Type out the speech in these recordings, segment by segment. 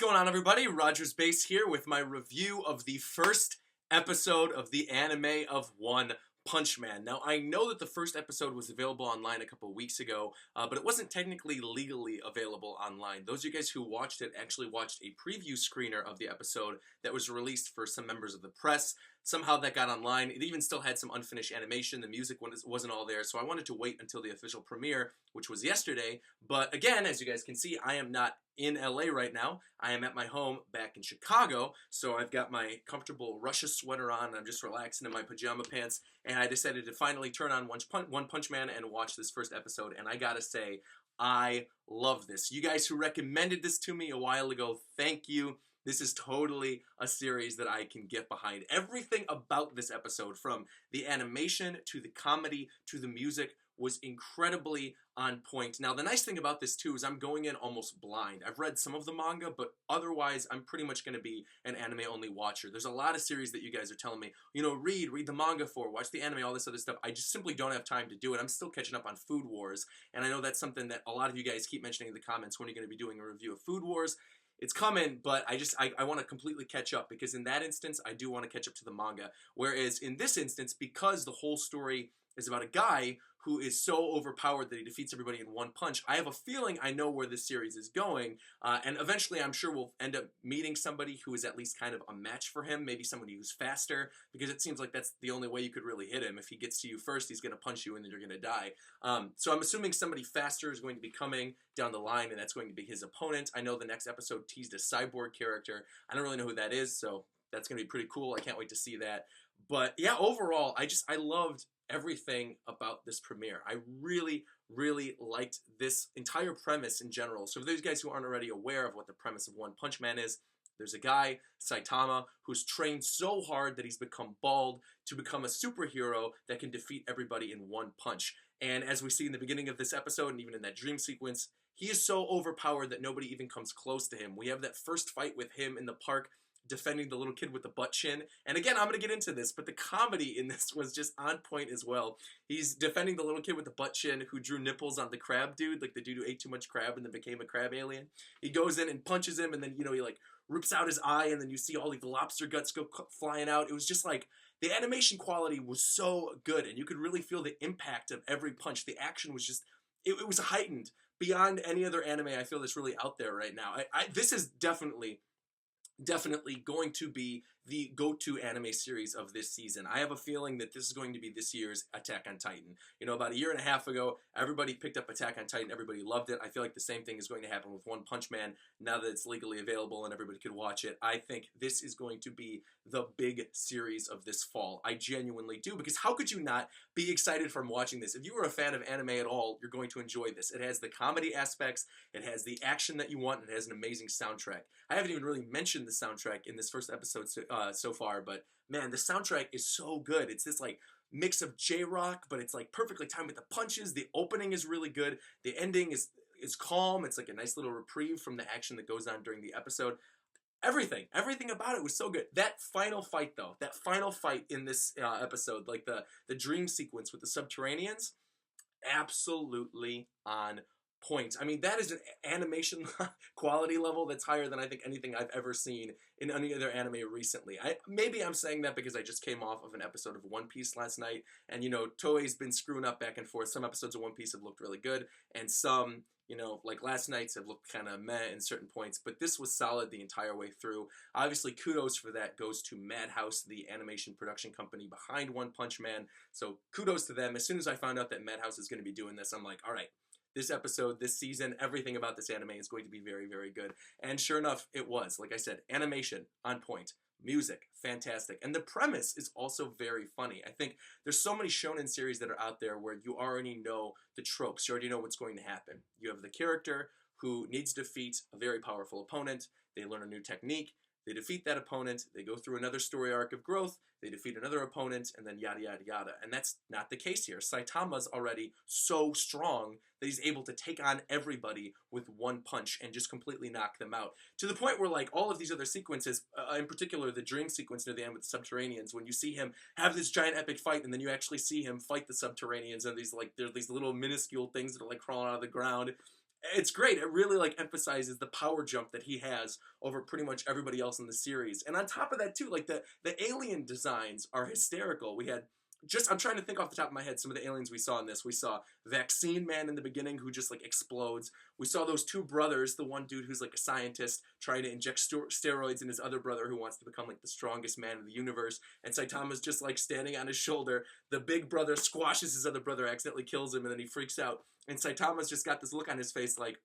going on, everybody? RogersBase here with my review of the first episode of the anime of One Punch Man. Now, I know that the first episode was available online a couple weeks ago, but it wasn't technically legally available online. Those of you guys who watched it actually watched a preview screener of the episode that was released for some members of the press. Somehow that got online. It even still had some unfinished animation. The music wasn't all there, so I wanted to wait until the official premiere, which was yesterday. But again, as you guys can see, I am not in LA right now. I am at my home back in Chicago, so I've got my comfortable Russia sweater on. I'm just relaxing in my pajama pants, and I decided to finally turn on One Punch Man and watch this first episode, and I gotta say, I love this. You guys who recommended this to me a while ago, thank you. This is totally a series that I can get behind. Everything about this episode, from the animation to the comedy to the music, was incredibly on point. Now, the nice thing about this, too, is I'm going in almost blind. I've read some of the manga, but otherwise, I'm pretty much going to be an anime-only watcher. There's a lot of series that you guys are telling me, you know, read the manga for, watch the anime, all this other stuff. I just simply don't have time to do it. I'm still catching up on Food Wars, and I know that's something that a lot of you guys keep mentioning in the comments. When are you going to be doing a review of Food Wars? It's coming, but I want to completely catch up, because in that instance, I do want to catch up to the manga. Whereas in this instance, because the whole story is about a guy who is so overpowered that he defeats everybody in one punch, I have a feeling I know where this series is going, and eventually I'm sure we'll end up meeting somebody who is at least kind of a match for him, maybe somebody who's faster, because it seems like that's the only way you could really hit him. If he gets to you first, he's going to punch you and then you're going to die. So I'm assuming somebody faster is going to be coming down the line, and that's going to be his opponent. I know the next episode teased a cyborg character. I don't really know who that is, so that's going to be pretty cool. I can't wait to see that. But yeah, overall, I loved everything about this premiere. I really, really liked this entire premise in general. So for those guys who aren't already aware of what the premise of One Punch Man is, there's a guy, Saitama, who's trained so hard that he's become bald to become a superhero that can defeat everybody in one punch. And as we see in the beginning of this episode, and even in that dream sequence, he is so overpowered that nobody even comes close to him. We have that first fight with him in the park, defending the little kid with the butt chin. And again, I'm going to get into this, but the comedy in this was just on point as well. He's defending the little kid with the butt chin who drew nipples on the crab dude, like the dude who ate too much crab and then became a crab alien. He goes in and punches him, and then, you know, he like rips out his eye, and then you see all the lobster guts go flying out. It was just like, the animation quality was so good, and you could really feel the impact of every punch. The action was just, it was heightened beyond any other anime I feel that's really out there right now. This is definitely going to be the go-to anime series of this season. I have a feeling that this is going to be this year's Attack on Titan. You know, about a year and a half ago, everybody picked up Attack on Titan. Everybody loved it. I feel like the same thing is going to happen with One Punch Man now that it's legally available and everybody could watch it. I think this is going to be the big series of this fall. I genuinely do, because how could you not be excited from watching this? If you were a fan of anime at all, you're going to enjoy this. It has the comedy aspects, it has the action that you want, and it has an amazing soundtrack. I haven't even really mentioned the soundtrack in this first episode so far, but man, the soundtrack is so good. It's this like mix of J-rock, but it's like perfectly timed with the punches. The opening is really good. The ending is calm. It's like a nice little reprieve from the action that goes on during the episode. Everything about it was so good. That final fight, though, that final fight in this episode, like the dream sequence with the Subterraneans, absolutely on point. I mean, that is an animation quality level that's higher than I think anything I've ever seen in any other anime recently. Maybe I'm saying that because I just came off of an episode of One Piece last night, and, you know, Toei's been screwing up back and forth. Some episodes of One Piece have looked really good, and some, you know, like last night's have looked kind of meh in certain points, but this was solid the entire way through. Obviously, kudos for that goes to Madhouse, the animation production company behind One Punch Man, so kudos to them. As soon as I found out that Madhouse is going to be doing this, I'm like, all right, this episode, this season, everything about this anime is going to be very, very good. And sure enough, it was. Like I said, animation, on point. Music, fantastic. And the premise is also very funny. I think there's so many shonen series that are out there where you already know the tropes. You already know what's going to happen. You have the character who needs to defeat a very powerful opponent. They learn a new technique. They defeat that opponent, they go through another story arc of growth, they defeat another opponent, and then yada yada yada. And that's not the case here. Saitama's already so strong that he's able to take on everybody with one punch and just completely knock them out. To the point where, like, all of these other sequences, in particular the dream sequence near the end with the Subterraneans, when you see him have this giant epic fight, and then you actually see him fight the Subterraneans, and these, like, they're these little minuscule things that are, like, crawling out of the ground. it's great. It really like emphasizes the power jump that he has over pretty much everybody else in the series. And on top of that too, like the alien designs are hysterical. We had I'm trying to think off the top of my head some of the aliens we saw in this. We saw Vaccine Man in the beginning who just like explodes. We saw those two brothers, the one dude who's like a scientist trying to inject steroids, and his other brother who wants to become like the strongest man in the universe. And Saitama's just like standing on his shoulder. The big brother squashes his other brother, accidentally kills him, and then he freaks out. And Saitama's just got this look on his face like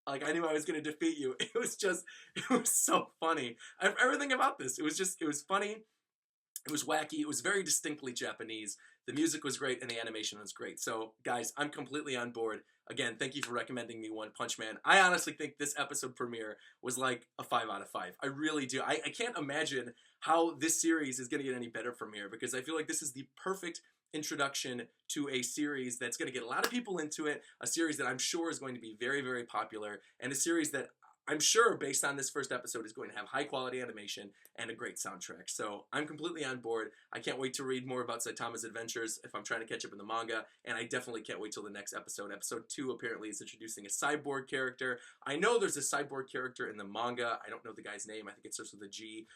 I knew I was going to defeat you. It was so funny. Everything about this, it was funny. It was wacky. It was very distinctly Japanese. The music was great and the animation was great. So, guys, I'm completely on board. Again, thank you for recommending me One Punch Man. I honestly think this episode premiere was like a 5 out of 5. I really do. I can't imagine how this series is going to get any better from here, because I feel like this is the perfect introduction to a series that's going to get a lot of people into it, a series that I'm sure is going to be very, very popular, and a series that I'm sure, based on this first episode, is going to have high-quality animation and a great soundtrack. So I'm completely on board. I can't wait to read more about Saitama's adventures if I'm trying to catch up in the manga, and I definitely can't wait till the next episode. Episode 2 apparently is introducing a cyborg character. I know there's a cyborg character in the manga. I don't know the guy's name. I think it starts with a G.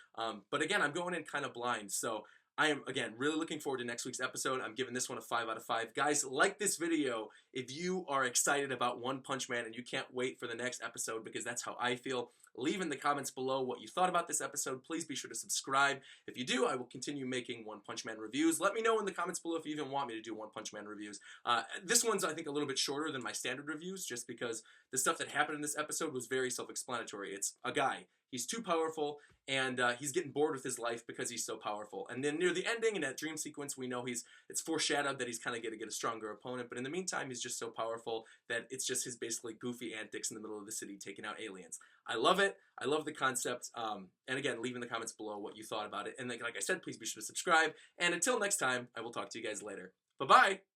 But again, I'm going in kind of blind, so I am, again, really looking forward to next week's episode. I'm giving this one a 5 out of 5. Guys, like this video if you are excited about One Punch Man and you can't wait for the next episode, because that's how I feel. Leave in the comments below what you thought about this episode. Please be sure to subscribe. If you do, I will continue making One Punch Man reviews. Let me know in the comments below if you even want me to do One Punch Man reviews. This one's, I think, a little bit shorter than my standard reviews, just because the stuff that happened in this episode was very self-explanatory. It's a guy. He's too powerful, and he's getting bored with his life because he's so powerful. And then near the ending, in that dream sequence, we know it's foreshadowed that he's kind of going to get a stronger opponent. But in the meantime, he's just so powerful that it's just his basically goofy antics in the middle of the city taking out aliens. I love it. I love the concept. And again, leave in the comments below what you thought about it. And like I said, please be sure to subscribe. And until next time, I will talk to you guys later. Bye-bye.